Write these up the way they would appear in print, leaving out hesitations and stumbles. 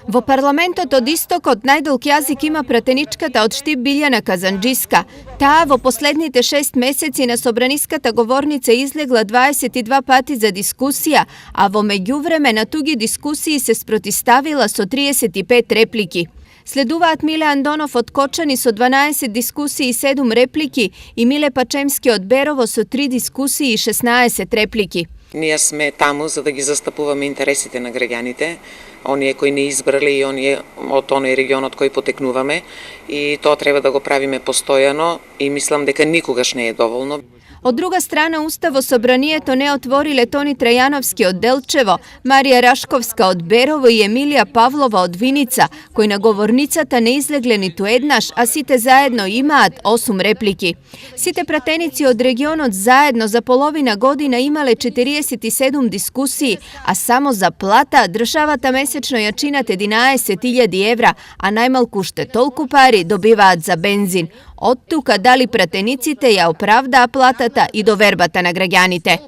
Во парламентот од Истокот најдолг јазик има пратеничката од Штип Билјана Казанџиска. Таа во последните 6 месеци на собраниската говорница излегла 22 пати за дискусија, а во меѓувреме на туги дискусии се спротиставила со 35 реплики. Следуваат Миле Андонов од Кочани со 12 дискусии и 7 реплики и Миле Пачемски од Берово со 3 дискусии и 16 реплики. Ние сме таму за да ги застапуваме интересите на граѓаните, оние кои не избрали и оние од оној регионот кој потекнуваме, и тоа треба да го правиме постојано и мислам дека никогаш не е доволно. Од друга страна, Уставо собранието не отвориле Тони Трајановски од Делчево, Марија Рашковска од Берово и Емилија Павлова од Виница, кои на говорницата не излегле ниту еднаш, а сите заедно имаат 8 реплики. Сите пратеници од регионот заедно за половина година имале 47 дискусии, а само за плата државата месечно ја чинат 11.000 евра, а најмалку уште толку пари добиваат за бензин. Од тука дали пратениците ја оправдаа платата и довербата на граѓаните.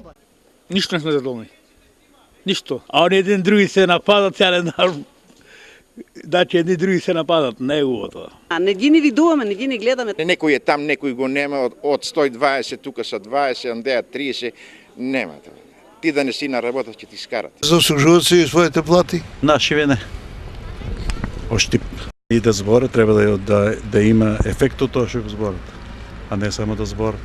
Ништо не сме задоволни. Ништо. А они едни други се нападат, ја не знам. Значи едни други се нападат, не е убаво тоа. А не ги не видуваме, не ги не гледаме. Некој е там, некој го нема, од 120, тука са 20, андеа 30, нема тоа. Ти да не си на работа, ќе ти скарат. Заслужуваат си своите плати? Наши не. Оштип. И да зборат, треба да има ефект од тоа што го зборат, а не само да зборат.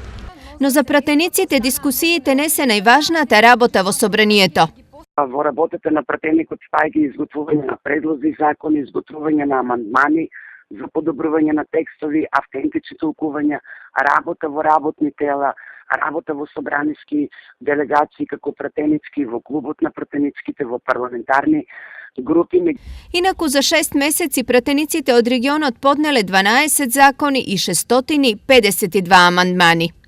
Но за пратениците дискусиите не се најважната работа во собранието. Во работата на пратеникот стаѓа изготвување на предлози, закони, изготвување на амандмани за подобрување на текстови, автентични толкувања, работа во работни тела, работа во собраниски делегации како пратеницки, во клубот на пратеницките, во парламентарни групи. Инаку за 6 месеци пратениците од регионот поднеле 12 закони и 652 амандмани.